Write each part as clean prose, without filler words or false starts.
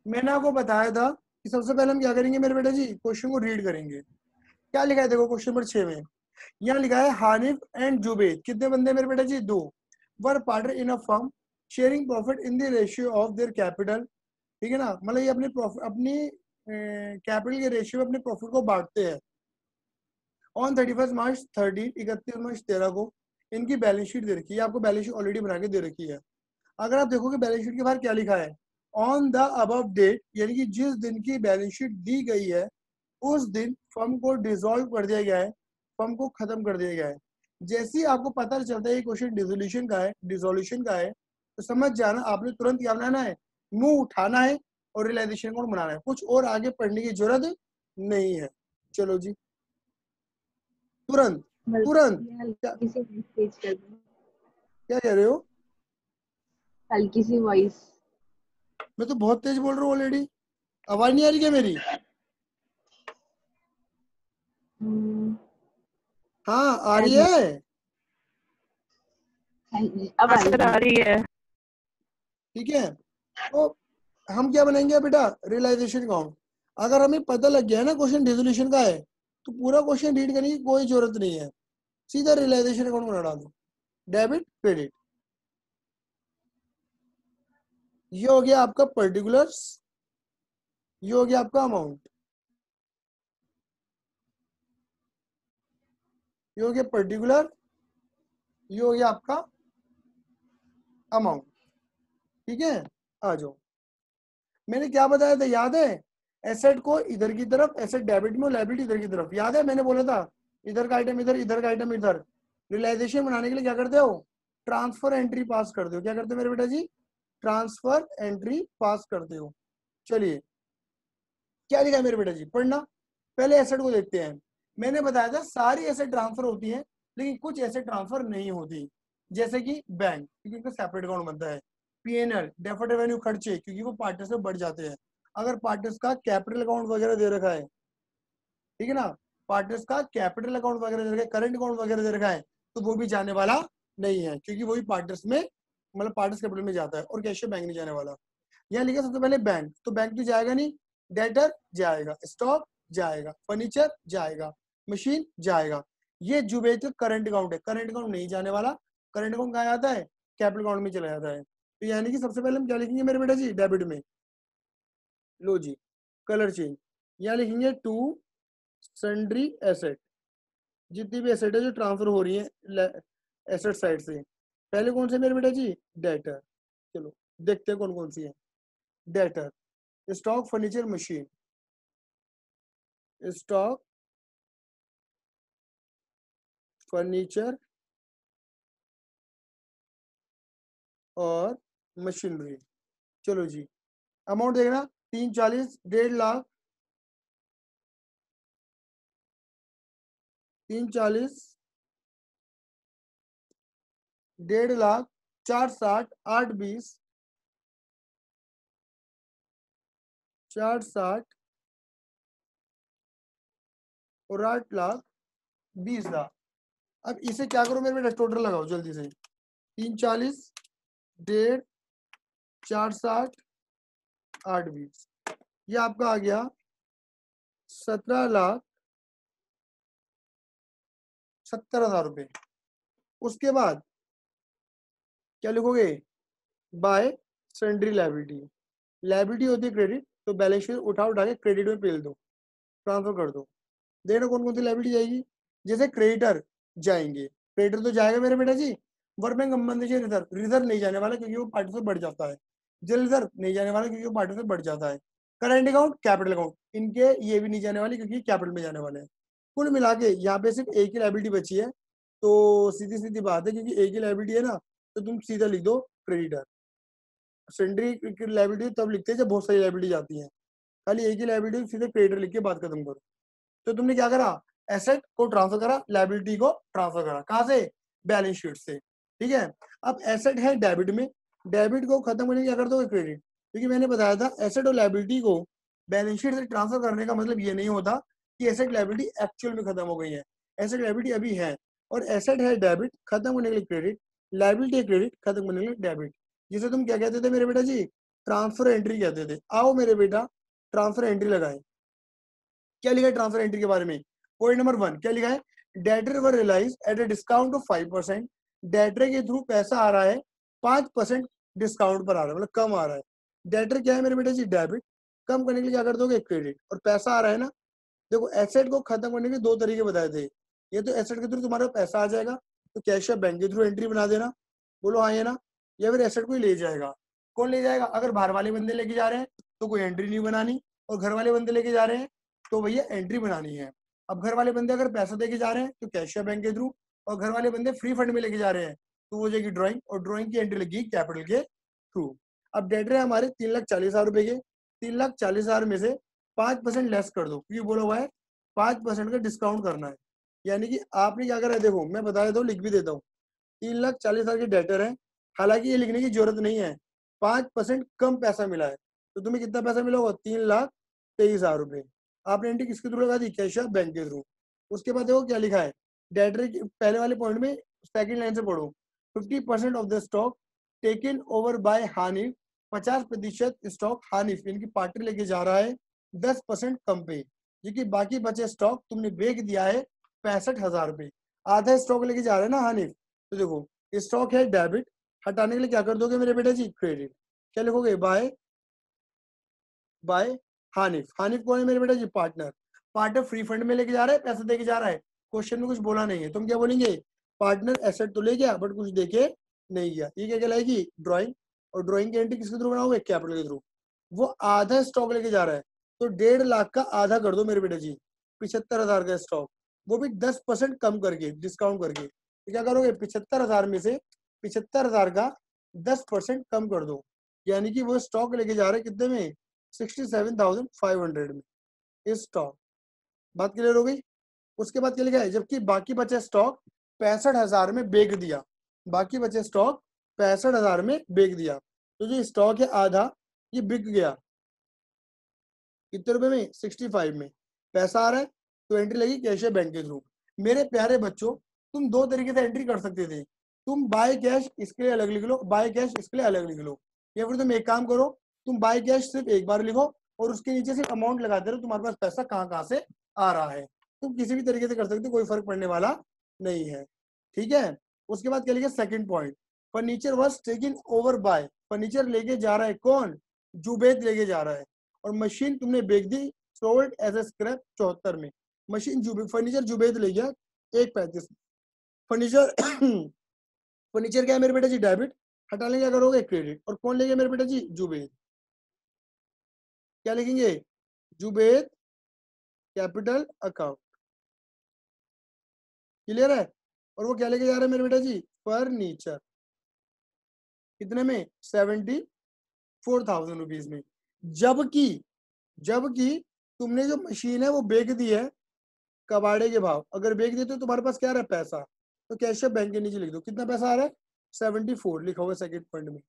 मैंने आपको बताया था कि सबसे पहले हम क्या करेंगे मेरे बेटा जी, क्वेश्चन को रीड करेंगे। क्या लिखा है देखो क्वेश्चन नंबर 6 में, यहाँ लिखा है हानिफ एंड जुबेद कितने बंदे मेरे बेटा जी, 2 were partner in a firm sharing profit in the ratio of their capital. ठीक है ना, मतलब ये अपनी कैपिटल के रेशियो में अपने प्रॉफिट को बांटते हैं। ऑन 31 मार्च 31 मार्च 13 को इनकी बैलेंस शीट दे रखी है, आपको बैलेंस शीट ऑलरेडी बना के दे रखी है। अगर आप देखोगे बैलेंस शीट के बाहर क्या लिखा है, ऑन द अबव डेट, यानी कि जिस दिन की बैलेंस शीट दी गई है उस दिन फर्म को डिसॉल्व कर दिया गया है, फर्म को खत्म कर दिया गया है। जैसे ही आपको पता चलता है ये क्वेश्चन डिसोल्यूशन का है, तो समझ जाना आपने तुरंत क्या बनाना है, मुंह उठाना है और रियलाइजेशन अकाउंट बनाना है, कुछ और आगे पढ़ने की जरूरत नहीं है। चलो जी, तुरंत तुरंत। ये क्या हल्की सी वॉइस तेज कर दो, क्या कह रहे हो? हल्की सी वॉइस। मैं तो बहुत तेज बोल रहा हूँ ऑलरेडी, आवाज नहीं आ रही क्या मेरी? हाँ आ रही है। अब आ आ रही रही है। ठीक है, तो हम क्या बनाएंगे बेटा, रियलाइजेशन अकाउंट। अगर हमें पता लग गया है ना क्वेश्चन डिसोल्यूशन का है, तो पूरा क्वेश्चन रीड करने की कोई जरूरत नहीं है, सीधा रियलाइजेशन अकाउंट बना डालो, डेबिट क्रेडिट। ये हो गया आपका पर्टिकुलर्स, ये हो गया आपका अमाउंट, ये हो गया पर्टिकुलर, ये हो गया आपका अमाउंट। ठीक है, आ जाओ। मैंने क्या बताया था याद है, एसेट को इधर की तरफ, एसेट डेबिट में और लायबिलिटी इधर की तरफ, याद है मैंने बोला था इधर का आइटम इधर, इधर का आइटम इधर। रियलाइजेशन बनाने के लिए क्या करते हो, ट्रांसफर एंट्री पास करते हो। क्या करते हो मेरे बेटा जी, ट्रांसफर एंट्री पास करते हो। चलिए क्या लिखा है मेरे बेटा जी, पढ़ना। पहले एसेट को देखते हैं। मैंने बताया था सारी एसेट ट्रांसफर होती है, लेकिन कुछ एसेट ट्रांसफर नहीं होती, जैसे कि बैंक, क्योंकि उनका सेपरेट अकाउंट बनता है। पीएनएल डेफर्ड रेवेन्यू खर्चे, क्योंकि वो पार्टनर्स में बढ़ जाते हैं। अगर पार्टनर्स का कैपिटल अकाउंट वगैरह दे रखा है, ठीक है ना, पार्टनर्स का कैपिटल अकाउंट वगैरह दे रखा है, करंट अकाउंट वगैरह दे रखा है, तो वो भी जाने वाला नहीं है, क्योंकि वो भी पार्टनर्स में, मतलब पार्टनर्स कैपिटल में जाता है, और कैशियर बैंक नहीं जाने वाला। यहाँ लिखा सबसे पहले बैंक, तो बैंक तो जाएगा नहीं, डेटर जाएगा, स्टॉक जाएगा, फर्नीचर जाएगा, मशीन जाएगा। ये जुबेद का करंट अकाउंट है, करंट अकाउंट नहीं जाने वाला। करंट अकाउंट कहाँ जाता है, कैपिटल अकाउंट में चला जाता है। तो यानी कि सबसे पहले हम क्या लिखेंगे मेरे बेटा जी, डेबिट में, लो जी कलर चेंज, यहाँ लिखेंगे टू सन्ड्री एसेट, जितनी भी एसेट है जो ट्रांसफर हो रही है एसेट साइड से। पहले कौन से मेरे बेटा जी, डेटर। चलो देखते हैं कौन कौन सी है। Debtor, stock, furniture, machine, stock, furniture और मशीनरी। चलो जी, अमाउंट देखना, 340, 1.5 लाख, 340, 1.5 लाख, 460, 820, 460 और 8,20,000। अब इसे क्या करो मेरे बेटा, टोटल लगाओ जल्दी से, 340, 1.5, 460, 820, ये आपका आ गया 17,70,000 रुपये। उसके बाद क्या लिखोगे, बाय सन्ड्री लायबिलिटी। लायबिलिटी होती है क्रेडिट, तो बैलेंस शीट उठा के क्रेडिट में पेल दो, ट्रांसफर कर दो। देखना कौन कौन सी लायबिलिटी जाएगी, जैसे क्रेडिटर जाएंगे, क्रेडिटर तो जाएगा मेरे बेटा जी, workmen compensation reserve, reserve नहीं जाने वाला क्योंकि वो पार्टी से बढ़ जाता है। जेल रिजर्व नहीं जाने वाला क्योंकि वो पार्टी से बढ़ जाता है। करंट अकाउंट, कैपिटल अकाउंट, इनके ये भी नहीं जाने वाले क्योंकि कैपिटल में जाने वाले हैं। कुल मिला के यहाँ पे सिर्फ एक ही लायबिलिटी बची है, तो सीधी सीधी बात है, क्योंकि एक ही लायबिलिटी है ना, तो तुम सीधा लिख दो क्रेडिटर। सेंड्री लायबिलिटी तब लिखते हैं जब बहुत सारी लायबिलिटी जाती है, खाली एक ही लायबिलिटी सीधे क्रेडिटर लिख के बात खत्म करो। तो तुमने क्या करा, एसेट को ट्रांसफर करा, लायबिलिटी को ट्रांसफर करा, कहां से, बैलेंस शीट से। ठीक है, अब एसेट है डेबिट में, डेबिट को खत्म करने क्या कर दो, क्रेडिट। क्योंकि मैंने बताया था एसेट और लायबिलिटी को बैलेंस शीट से ट्रांसफर करने का मतलब ये नहीं होता कि एसेट लायबिलिटी एक्चुअल में खत्म हो गई है। एसेट लायबिलिटी अभी है, और एसेट है डेबिट, खत्म होने के लिए क्रेडिट, लायबिलिटी है क्रेडिट, खत्म होने के लिए डेबिट। जिसे तुम क्या कहते थे मेरे बेटा जी, ट्रांसफर एंट्री कहते थे। आओ मेरे बेटा ट्रांसफर एंट्री लगाएं। क्या लिखा है ट्रांसफर एंट्री के बारे में? पॉइंट नंबर 1 क्या लिखा है? Debtor were realise at a discount of 5%। Debtor के थ्रू पैसा आ रहा है 5% डिस्काउंट पर आ रहा है, मतलब कम आ रहा है। डेटर क्या है मेरे बेटा जी? डेबिट। कम करने के लिए क्या कर दोगे? क्रेडिट। और पैसा आ रहा है ना, देखो एसेट को खत्म करने के 2 तरीके बताए थे। ये तो एसेट के थ्रू तुम्हारा पैसा आ जाएगा तो कैश या बैंक के थ्रू एंट्री बना देना, बोलो हाँ या ना। या फिर एसेट को ही ले जाएगा। कौन ले जाएगा? अगर बाहर वाले बंदे लेके जा रहे हैं तो कोई एंट्री नहीं बनानी, और घर वाले बंदे लेके जा रहे हैं तो भैया एंट्री बनानी है। अब घर वाले बंदे अगर पैसा देके जा रहे हैं तो कैश या बैंक के थ्रू, और घर वाले बंदे फ्री फंड में लेके जा रहे हैं तो वो जाएगी ड्राइंग, और ड्राइंग की एंट्री लगेगी कैपिटल के थ्रू। अब डेटर है हमारे 3,40,000 रुपए के। 3,40,000 में से 5% लेस कर दो, क्योंकि बोला हुआ है 5% का डिस्काउंट करना है। यानी कि आपने क्या करा है, देखो मैं बता देता हूँ, लिख भी देता हूँ। 3,40,000 के डेटर है, हालांकि ये लिखने की जरूरत नहीं है, 5% कम पैसा मिला है। तो तुम्हें कितना पैसा मिला होगा? 3,23,000 रुपए। आपने एंट्री किसके थ्रू लगा दी? कैश या बैंक के थ्रू। उसके बाद देखो क्या लिखा है डेटर के पहले वाले पॉइंट में, सेकंड लाइन से पढ़ो। 50% of the stock taken over by Hanif. 50% stock Hanif इनकी पार्टी लेके जा रहा है 10% कम पे, क्योंकि बाकी बचे स्टॉक तुमने बेच दिया है 65,000 रुपए। आधा स्टॉक लेके जा रहे हैं ना हानिफ। तो देखो स्टॉक है डेबिट, हटाने के लिए क्या कर दोगे मेरे बेटा जी? क्रेडिट। क्या लिखोगे? Bye bye Hanif. हानिफ कौन है मेरे बेटा जी? पार्टनर। पार्टनर फ्री फंड में लेके जा रहा है, पैसा देके जा रहा है, क्वेश्चन में कुछ बोला नहीं है, तुम क्या बोलेंगे? पार्टनर एसेट तो ले गया बट कुछ देके नहीं गया। ये क्या कहलाएगी? ड्राइंग। और ड्राइंग की एंट्री किसके थ्रू बनाओगे? कैपिटल के थ्रू। वो आधा स्टॉक लेके जा रहा है तो 1.5 लाख का आधा कर दो मेरे बेटा जी, 75,000 का स्टॉक, वो भी 10% कम करके, डिस्काउंट करके। तो क्या करोगे? 75,000 में से 75,000 का 10% कम कर दो, यानी कि वो स्टॉक लेके जा रहे हैं कितने में? 67,500 में इस स्टॉक। बात क्लियर हो गई? उसके बाद क्या लिखा है? जबकि बाकी बचे स्टॉक 65,000 में बेच दिया। बाकी बचे स्टॉक 65,000 में बेच दिया, तो जो स्टॉक है आधा ये बिक गया। कितने रुपए में? 65 में। पैसा आ रहा है तो एंट्री लगी कैश या बैंक के थ्रू। मेरे प्यारे बच्चों, तुम 2 तरीके से एंट्री कर सकते थे। तुम बाय कैश इसके लिए अलग लिख लो, बाय कैश इसके लिए अलग लिख लो, या फिर तुम एक काम करो, तुम बाय कैश सिर्फ एक बार लिखो और उसके नीचे सिर्फ अमाउंट लगाते रहो, तुम्हारे पास पैसा कहाँ कहाँ से आ रहा है। तुम किसी भी तरीके से कर सकते हो, कोई फर्क पड़ने वाला नहीं है। ठीक है। उसके बाद क्या लिखा? Second point, furniture was taken over by. Furniture लेके जा रहा है कौन? जुबैद लेके जा रहा है, और मशीन तुमने बेच दी, सोल्ड एज ए स्क्रैप 74 में। मशीन फर्नीचर जुबैद ले गया 1.35। फर्नीचर फर्नीचर क्या है मेरे बेटा जी? डेबिट। हटाने क्या करोगे? क्रेडिट। और कौन ले गया मेरे बेटा जी? जुबैद। क्या लिखेंगे? Zubaid capital account. क्लियर है? और वो क्या लेके जा रहा है मेरे बेटा जी? फर्नीचर। कितने में? 74,000 रुपीज में। जबकि जबकि तुमने जो मशीन है वो बेच दी है कबाड़े के भाव। अगर बेच दी तो तुम्हारे पास क्या आ रहा है? पैसा। तो कैश या बैंक के नीचे लिख दो कितना पैसा आ रहा है? 74 लिखा हुआ सेकंड पॉइंट में,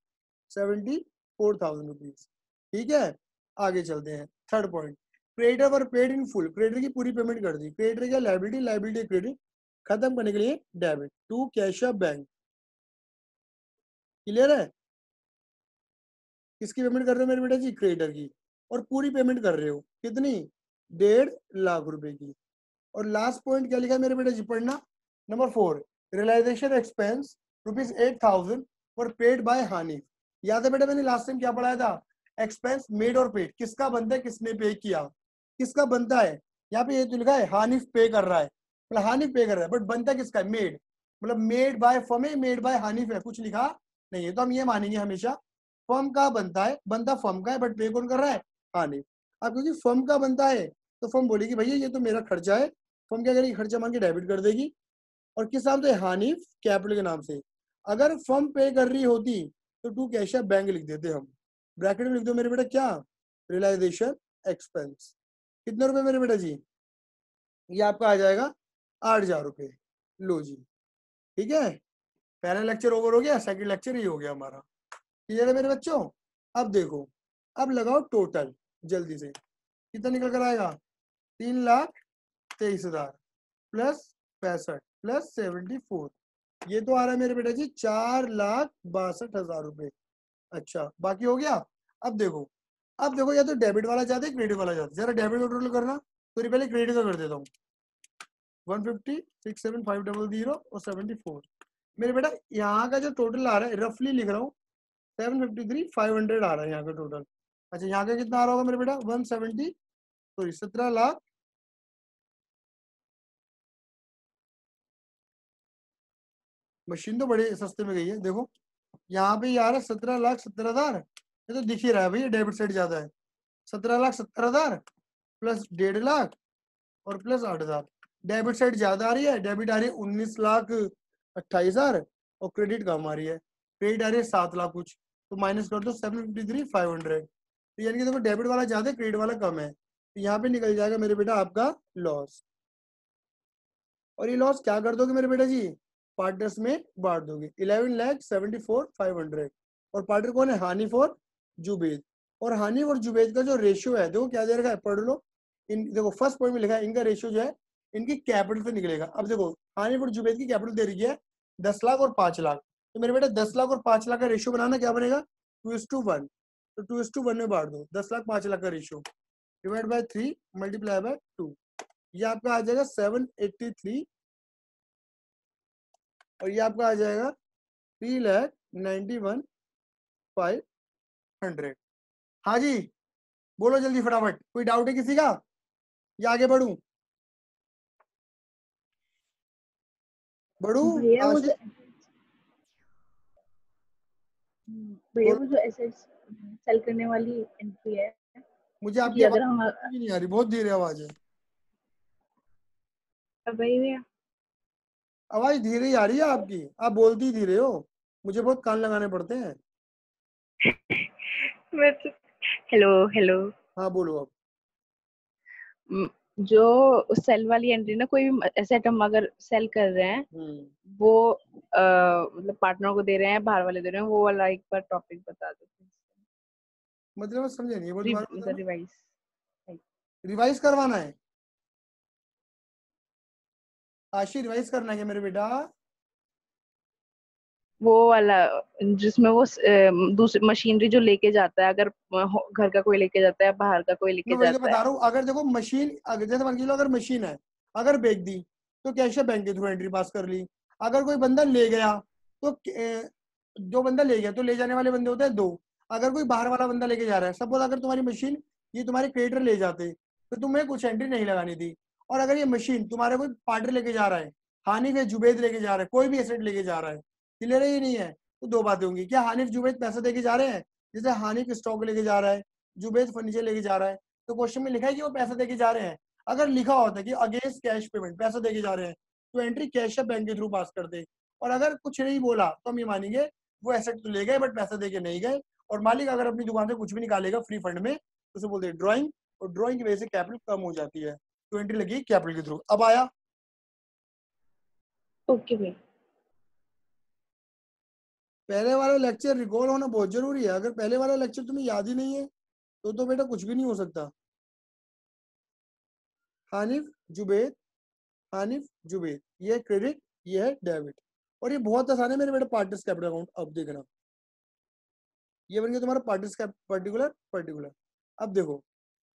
74,000 रुपीज। ठीक है। आगे चलते हैं। Third point, creditor were paid in full. Creditor की पूरी पेमेंट कर दी। क्रेडिटर क्या? Liability, liability credit. खत्म करने के लिए डेबिट टू कैश या बैंक। क्लियर है? किसकी पेमेंट कर रहे हो मेरे बेटा जी? क्रेडिटर की। और पूरी पेमेंट कर रहे हो कितनी? 1.5 लाख रुपए की। और लास्ट पॉइंट क्या लिखा है मेरे बेटा जी? पढ़ना। Number 4, realisation expense ₹8,000 for paid by Hanif. याद है बेटा मैंने लास्ट टाइम क्या पढ़ाया था? एक्सपेंस मेड और पेड, किसका बनता है, किसने पे किया, किसका बनता है। यहाँ पे ये तो लिखा है हानिफ पे कर रहा है, मतलब हानिफ पे कर रहा है, बट बनता किसका है? मेड। मतलब मेड बाय फर्म है, मेड बाय हानिफ है, कुछ लिखा नहीं है। तो हम ये मानेंगे हमेशा फर्म का बनता है, बनता फर्म का है, बट पे कौन कर रहा है? हानिफ। अब क्योंकि फर्म का बनता है तो फर्म बोलेगी भैया ये तो मेरा खर्चा है, फर्म क्या करेगी? खर्चा मान के डेबिट कर देगी। और किस नाम से? हानिफ कैपिटल के नाम से। अगर फर्म पे कर रही होती तो टू कैश या बैंक लिख देते हम। ब्रैकेट में लिख दो मेरे बेटा क्या? Realisation expense. कितने रुपए मेरे बेटा जी? ये आपका आ जाएगा 8,000 रुपए। लो जी। ठीक है। पहला लेक्चर ओवर हो गया, सेकंड लेक्चर ही हो गया हमारा। क्लियर है मेरे बच्चों? अब देखो, अब लगाओ टोटल जल्दी से, कितना निकल कर आएगा? 3,23,000 प्लस 65 प्लस 74, ये तो आ रहा है मेरे बेटा जी 4,62,000 रुपए। अच्छा बाकी हो गया। अब देखो या तो डेबिट वाला जाता है क्रेडिट वाला जाता है। जरा डेबिट का टोटल करना, तो ये पहले क्रेडिट का कर देता हूँ। 150, 67, 500 और 74। मेरे बेटा यहाँ का जो टोटल आ रहा है, रफली लिख रहा हूँ 753 500 आ रहा है यहाँ का टोटल। अच्छा यहाँ का कितना आ रहा होगा मेरे बेटा 170 सॉरी 17 लाख मशीन तो बड़े सस्ते में गई है। देखो यहाँ पे आ रहा है 17,70,000। ये तो दिख ही रहा है भैया डेबिट साइड ज्यादा है। 17,70,000 प्लस 1.5 लाख और प्लस 8,000। डेबिट साइड ज्यादा आ रही है, डेबिट आ रही है 19,28,000 और क्रेडिट कम आ रही है, क्रेडिट आ रही है 7 लाख कुछ। तो माइनस कर दो 753,500। तो यानी कि देखो डेबिट वाला ज्यादा है क्रेडिट वाला कम है, तो यहाँ पे निकल जाएगा मेरे बेटा आपका लॉस। और ये लॉस क्या कर दोगे मेरे बेटा जी, पार्टनर्स में बांट दोगे। 11,74,500। और पार्टनर कौन है, हानिफ और जुबेद। और हानिफ और जुबेद का जो रेशियो है देखो क्या दे रखा है, पढ़ लो। इन देखो फर्स्ट पॉइंट में लिखा है इनका रेशियो जो है इनकी कैपिटल से निकलेगा। अब देखो हानिफ और जुबेद की कैपिटल दे रही है 10 लाख और 5 लाख। तो मेरे बेटा 10 लाख और 5 लाख का रेशियो बनाना क्या बनेगा 2:1। तो 2:1 में बांट दो 10 लाख 5 लाख का ratio, divide by 3 multiply by 2। ये आपका आ जाएगा 783 और ये आपका आ जाएगा 3,91,500। हाँ जी बोलो जल्दी फटाफट, कोई डाउट है किसी का या आगे बढ़ू? बढ़ू भैया वो आशीष? जो भैया बोलो। वो जो एसेट्स सेल करने वाली एंट्री है मुझे आपकी कि आवाज अगर हम नहीं आ रही, बहुत धीरे आवाज है। भैया आवाज धीरे ही आ रही है आपकी, आप बोलती धीरे हो, मुझे बहुत कान लगाने पड़ते हैं। मैं तो हेलो हेलो हाँ बोलो अब। जो सेल वाली एंट्री ना, कोई भी एसेट हम अगर सेल कर रहे हैं वो मतलब पार्टनर को दे रहे हैं, बाहर वाले दे रहे हैं, वो वाला एक बार टॉपिक बता दो मतलब मैं समझे नहीं, वो दोबारा मतलब बताना। रिवाइज। रिवाइज करवाना है आशी, रिवाइज करना है क्या मेरे बेटा? वो वाला जिसमें वो दूसरी मशीनरी जो लेके जाता है, अगर घर का कोई लेके जाता है, बाहर का कोई लेके मैं वही तो जाता बता है। रहा हूँ, अगर देखो मशीन अगर जैसे मान के चलो अगर मशीन है, अगर बेच दी तो कैश बैंक के थ्रू एंट्री पास कर ली। अगर कोई बंदा ले गया तो जो बंदा ले गया तो ले जाने वाले बंदे होते हैं दो। अगर कोई बाहर वाला बंदा लेके जा रहा है, सपोज अगर तुम्हारी मशीन ये तुम्हारे क्रेडिटर ले जाते तो तुम्हें कुछ एंट्री नहीं लगानी थी। और अगर ये मशीन तुम्हारे कोई पार्टनर लेके जा रहा है, हानिफ या जुबैद लेके जा रहा है, कोई भी एसेट लेके जा रहा है, क्लियर है ये नहीं है, तो दो बातें होंगी, क्या हानिफ जुबैद पैसा देके जा रहे हैं, जैसे हानिफ स्टॉक लेके जा रहा है, जुबैद फर्नीचर लेके जा रहा है, तो क्वेश्चन में लिखा है कि वो पैसा देके जा रहे हैं। अगर लिखा होता है कि अगेंस्ट कैश पेमेंट पैसा देके जा रहे हैं, तो एंट्री कैश या बैंक के थ्रू पास कर दे। और अगर कुछ नहीं बोला तो हम ये मानेंगे वो एसेट तो ले गए बट पैसा देके नहीं गए। और मालिक अगर अपनी दुकान से कुछ भी निकालेगा फ्री फंड में तो उसे बोलते हैं ड्रॉइंग, और ड्रॉइंग की वजह से कैपिटल कम हो जाती है, तो एंट्री लगी कैपिटल के थ्रू। अब आया ओके भाई। पहले वाला लेक्चर रिकॉल होना बहुत जरूरी है। अगर पहले वाला लेक्चर तुम्हें याद ही नहीं है तो बेटा कुछ भी नहीं हो सकता। हानिफ जुबैद, हानिफ जुबैद, ये है क्रेडिट, ये है डेबिट। और ये बहुत आसान है मेरे बेटे, पार्टनर्स कैपिटल अकाउंट। अब देखना ये बन गया तुम्हारा पार्टनर्स पर्टिकुलर पर्टिकुलर। अब देखो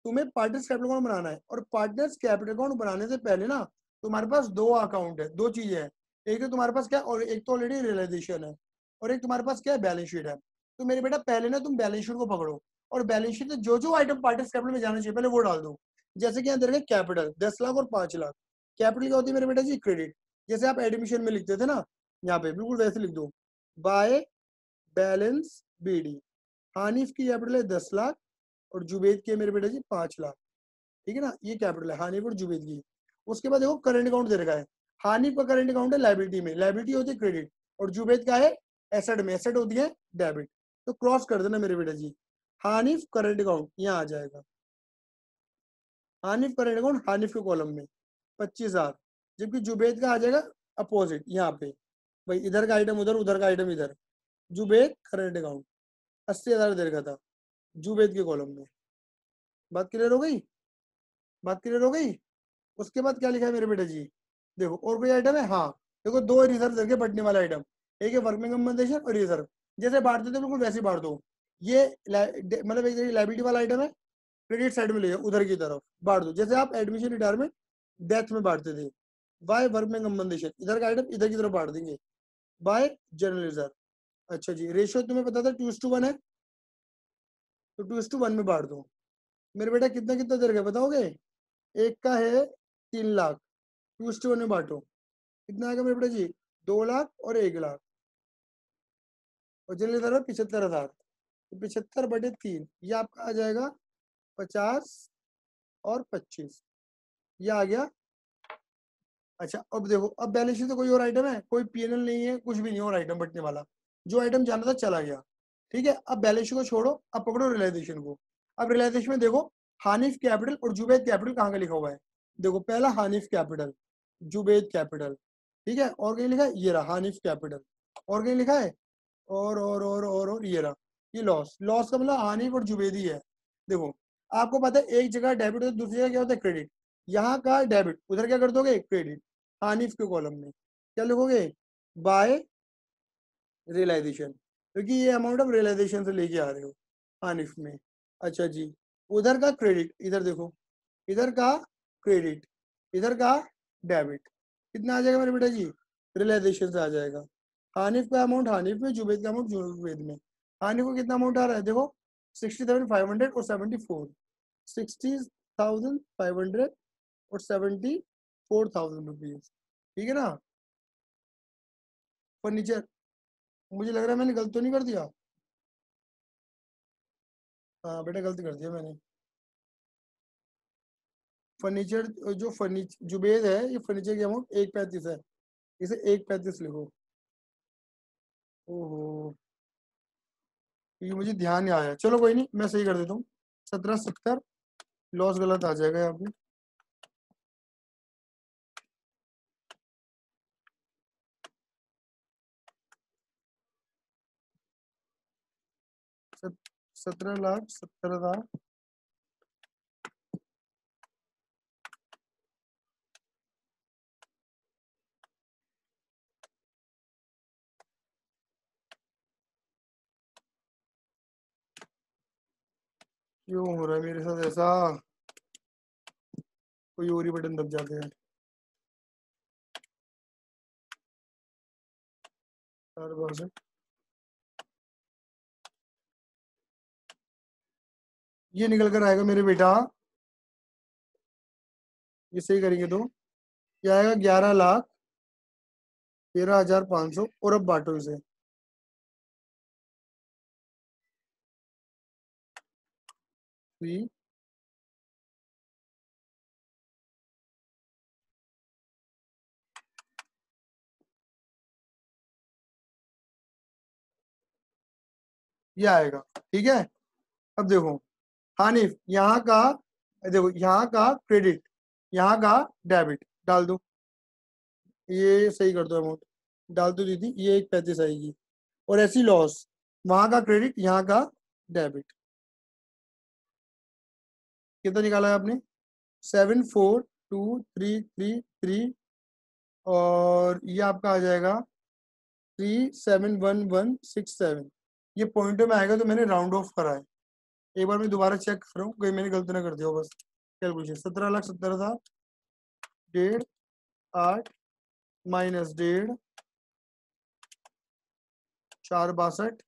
तुम्हें पार्टनर्स कैपिटल अकाउंट बनाना है, और पार्टनर्स कैपिटल अकाउंट बनाने से पहले ना तुम्हारे पास दो अकाउंट है, दो चीजें हैं। एक तो तुम्हारे पास क्या, और एक तो ऑलरेडी रियलाइजेशन है, और एक तुम्हारे पास क्या है, बैलेंस शीट है। तो मेरे बेटा पहले ना तुम बैलेंस शीट को पकड़ो, और बैलेंस शीट में जो जो आइटम पार्टनर्स कैपिटल में जाना चाहिए पहले वो डाल दो। जैसे कि यहाँ दे कैपिटल 10 लाख और 5 लाख। कैपिटल क्या होती है मेरे बेटा जी, क्रेडिट। जैसे आप एडमिशन में लिखते थे ना, यहाँ पे बिल्कुल वैसे लिख दो, बाय बैलेंस बीडी। हानिफ की कैपिटल है 10 लाख और जुबैद की मेरे बेटा जी 5 लाख। ठीक है ना, ये कैपिटल है हानिफ और जुबैद की। उसके बाद देखो करंट अकाउंट दे रखा है। हानिफ का करंट अकाउंट है लाइबिलिटी में, लाइबिलिटी होती है क्रेडिट, और जुबैद का है एसेट में, एसेट होती है डेबिट। तो क्रॉस कर देना मेरे बेटा जी, हानिफ करंट अकाउंट यहाँ आ जाएगा, हानिफ करंट अकाउंट हानिफ के कॉलम में 25,000, जबकि जुबैद का आ जाएगा अपोजिट यहाँ पे, भाई इधर का आइटम उधर, उधर का आइटम इधर। जुबैद करंट अकाउंट 80,000 दे रखा था जुबैद के कॉलम में। बात क्लियर हो गई, बात क्लियर हो गई। उसके बाद क्या लिखा है मेरे बेटा जी, देखो और कोई आइटम है, हाँ देखो दो रिजर्व करके बढ़ने वाला आइटम, एक है वर्किंग कंपनसेशन और रिजर्व। जैसे बांटते थे बिल्कुल वैसे बांट दो। ये मतलब एक तरीके लाइबिलिटी वाला आइटम है, क्रेडिट साइड में ले जाओ, उधर की तरफ बांट दो, जैसे आप एडमिशन रिटायरमेंट डेथ में बांटते थे। बाय वर्क में कंपनसेशन, इधर का आइटम इधर की तरफ बांट देंगे, बाय जनरल रिजर्व। अच्छा जी, रेशियो तुम्हें पता था 2:1 है, तो 2:1 में बांट दो। मेरे बेटा कितना कितना दे रखा बताओगे? एक का है 3 लाख, 2:1 में बांटो, कितना आएगा मेरे बेटा जी? 2 लाख और 1 लाख, और जनरल रिजर्व 75,000, तो 75/3 ये आपका आ जाएगा 50 और 25, ये आ गया। अच्छा अब देखो, अब बैलेंस शीट तो कोई और आइटम है, कोई पीएनएल नहीं है, कुछ भी नहीं और आइटम बटने वाला, जो आइटम जाना था चला गया। ठीक है, अब बैलेंस शीट को छोड़ो, अब पकड़ो रियलाइजेशन को। अब रियलाइजेशन में देखो हानिफ कैपिटल और जुबैद कैपिटल कहाँ का लिखा हुआ है, देखो पहला हानिफ कैपिटल, जुबैद कैपिटल, ठीक है, और कहीं लिखा है ये रहा हानिफ कैपिटल, और कहीं लिखा है, और ये रहा, ये लॉस, लॉस का मतलब हानिफ और जुबैद ही है। देखो आपको पता है एक जगह डेबिट होता है, दूसरी जगह क्या होता है क्रेडिट, यहाँ का डेबिट, उधर क्या कर दोगे क्रेडिट, हानिफ के कॉलम में क्या लिखोगे, बाय रियलाइजेशन, क्योंकि ये अमाउंट आप रियलाइजेशन से लेके आ रहे हो हानिफ में। अच्छा जी, उधर का क्रेडिट, इधर देखो, इधर का क्रेडिट, इधर का डेबिट, कितना आ जाएगा मेरे बेटा जी? रियलाइजेशन से आ जाएगा। हानिफ का अमाउंट हानिफ में, जुबैद का अमाउंट जुबैद में। हानिफ को कितना अमाउंट आ रहा है देखो, 60,500 और 74, 60,500 और 74,000 रुपीज, ठीक है ना। फर्नीचर, मुझे लग रहा है मैंने गलत तो नहीं कर दिया? हाँ बेटा गलती कर दिया मैंने। फर्नीचर, जो फर्नीचर जुबेद है, ये फर्नीचर की अमाउंट 1.35 है, इसे 1.35 लिखो। ओहो, ये मुझे ध्यान नहीं आया, चलो कोई नहीं, मैं सही कर देता हूँ। 1770, लॉस गलत आ जाएगा यहाँ पे। सत- 17,70,000, क्यों हो रहा है मेरे साथ ऐसा? कोई और ही बटन दब जाते हैं हर बार से। ये निकल कर आएगा मेरे बेटा, ये सही करेंगे तो ये आएगा 11,13,500, और अब बांटो इसे। थ्री, ये आएगा, ठीक है। अब देखो हानिफ यहाँ का, देखो यहाँ का क्रेडिट, यहाँ का डेबिट डाल दो, ये सही कर दो अमाउंट, डाल दो दीदी, ये 1.35 आएगी, और ऐसी लॉस, वहां का क्रेडिट यहाँ का डेबिट, कितना निकाला है आपने? 742333, और ये आपका आ जाएगा 371167। ये पॉइंटों में आएगा तो मैंने राउंड ऑफ करा है, एक बार मैं दोबारा चेक कर रहा हूँ कहीं मैंने गलती ना कर दिया हो, बस कैलकुलेशन 17,70,000, 1.5, 8 माइनस 1.5, 4.62,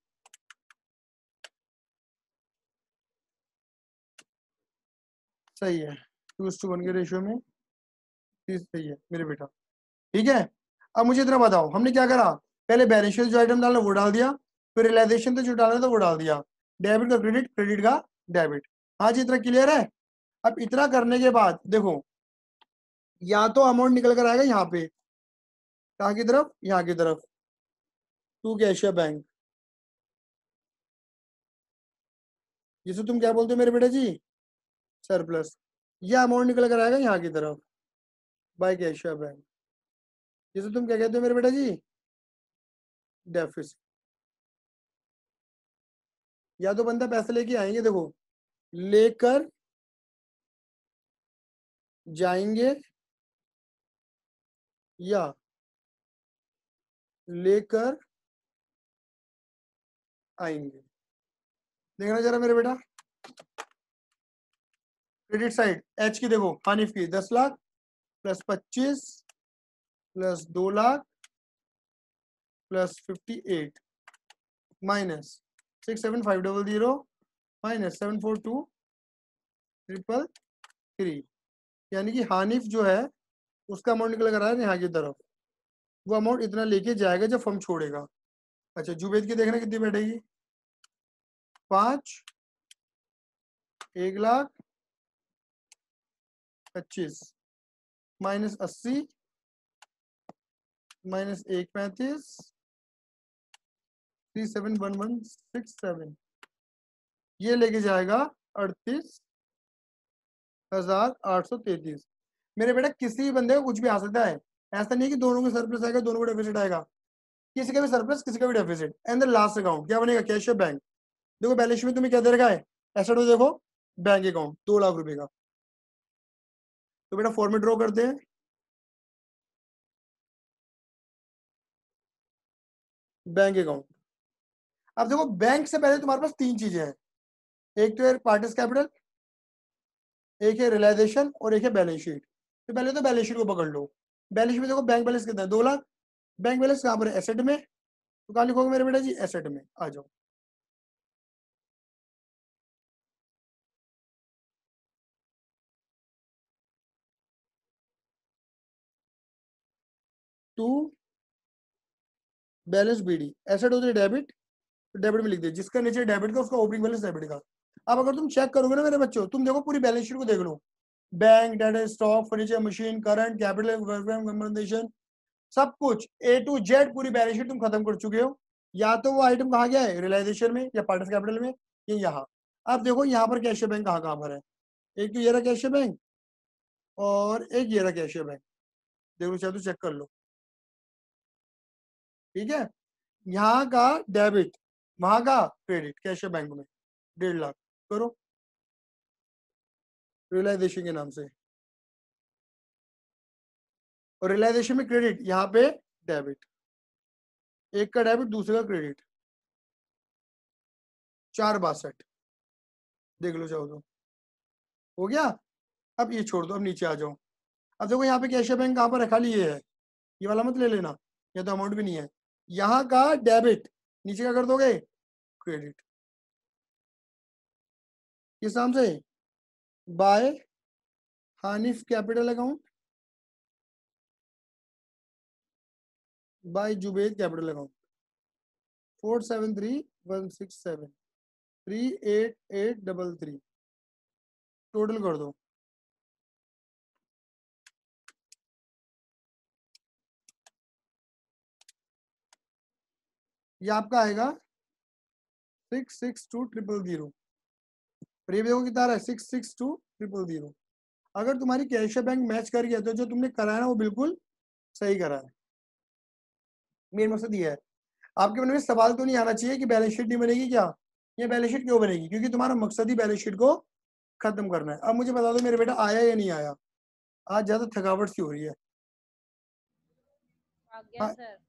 सही है, 2:1 के रेशियो में, सही है मेरे बेटा, ठीक है। अब मुझे इतना बताओ हमने क्या करा, पहले बैलेंस शीट जो आइटम डालना वो डाल दिया, फिर रियलाइजेशन तो जो डालना था वो डाल दिया, डेबिट का क्रेडिट, क्रेडिट का डेबिट। हाँ जी, इतना क्लियर है। अब इतना करने के बाद देखो, या तो अमाउंट निकल कर आएगा यहाँ पे, कहाँ की तरफ, यहाँ की तरफ, टू कैशिया बैंक, जिसे तुम क्या बोलते हो मेरे बेटा जी, सरप्लस। यह अमाउंट निकल कर आएगा यहाँ की तरफ, बाय कैशिया बैंक, जिसे तुम क्या कहते हो मेरे बेटा जी, डेफिसिट। या तो बंदा पैसे लेके आएंगे, देखो लेकर जाएंगे या लेकर आएंगे, देखना जरा मेरे बेटा, क्रेडिट साइड एच की देखो, हानिफ की 10 lakh plus 25 plus 2 lakh plus 58 minus 67500 minus 742333, यानी कि हानिफ जो है उसका अमाउंट निकल कर आ रहा है यहाँ की तरफ, वो अमाउंट इतना लेके जाएगा जब फर्म छोड़ेगा। अच्छा जुबेद की देखना कितनी बैठेगी, 5 1,25,000 माइनस 80 माइनस 1,35 371167, ये लेके जाएगा 38,833। मेरे बेटा किसी भी बंदे को कुछ भी आ सकता है, ऐसा नहीं है कि दोनों का सरप्लस आएगा दोनों को डेफिसिट आएगा, किसी का भी सरप्लस किसी का भी deficit. And the last account क्या बनेगा, कैश या बैंक। देखो बैलेंस शीट में तुम्हें क्या दे रखा है, एसेट में देखो बैंक अकाउंट 2 लाख रुपए का, तो बेटा फॉर्मेट ड्रॉ करते हैं। बैंक अकाउंट, अब देखो बैंक से पहले तुम्हारे पास 3 चीजें हैं, एक तो है पार्टिस कैपिटल, एक है रियलाइजेशन और एक है बैलेंस शीट। तो पहले तो बैलेंस शीट को पकड़ लो। बैलेंस शीट में देखो बैंक बैलेंस कितना है, 2 लाख। बैंक बैलेंस कहाँ पर है, एसेट में, तो कहाँ लिखोगे मेरे बेटा जी, एसेट में। आ जाओ, टू बैलेंस बीडी, एसेट होती है डेबिट, तो डेबिट में लिख दिया, जिसका नीचे डेबिट का उसका ओपनिंग बैलेंस डेबिट का। अब अगर तुम चेक करोगे ना मेरे बच्चों, तुम देखो पूरी बैलेंस शीट को देख लो, bank, data, stock, furniture, machine, current, capital, सब कुछ ए टू जेड पूरी बैलेंस शीट तुम खत्म कर चुके हो। या तो वो आइटम कहाँ गया है, रियलाइजेशन में या पार्टिस कैपिटल में, ये यहाँ। अब देखो यहाँ पर कैशियर बैंक कहाँ कहाँ पर है, एक तो ये रहा कैशियर बैंक और एक ये रहा कैशियर बैंक, देखो चाहे तो चेक कर लो, ठीक है। यहाँ का डेबिट, वहां का क्रेडिट, कैशियर बैंक में 1.5 लाख करो रियलाइजेशन के नाम से, और रियलाइजेशन में क्रेडिट, यहाँ पे डेबिट, एक का डेबिट दूसरे का क्रेडिट, 4,62 देख लो चाहो तो, हो गया। अब ये छोड़ दो, अब नीचे आ जाओ। अब देखो यहाँ पे कैशियर बैंक कहाँ पर है, खाली ये है, ये वाला मत ले लेना, ये तो अमाउंट भी नहीं है। यहाँ का डेबिट नीचे क्या कर दोगे, क्रेडिट, किस नाम से, by Hanif capital account, by Zubed capital account, 473167 38833, total कर दो। ये आपका आएगा 662,000, और ये भी देखो कितना रहा है, 662,000। अगर तुम्हारी कैशियर बैंक मैच कर गया तो जो तुमने कराया ना वो बिल्कुल सही करा है। मेन मकसद ये है, आपके मन में सवाल तो नहीं आना चाहिए कि बैलेंस शीट नहीं बनेगी क्या, ये बैलेंस शीट क्यों बनेगी, क्योंकि तुम्हारा मकसद ही बैलेंस शीट को खत्म करना है। अब मुझे बता दो मेरे बेटा आया या नहीं आया, आज ज्यादा थकावट सी हो रही है। आ गया सर।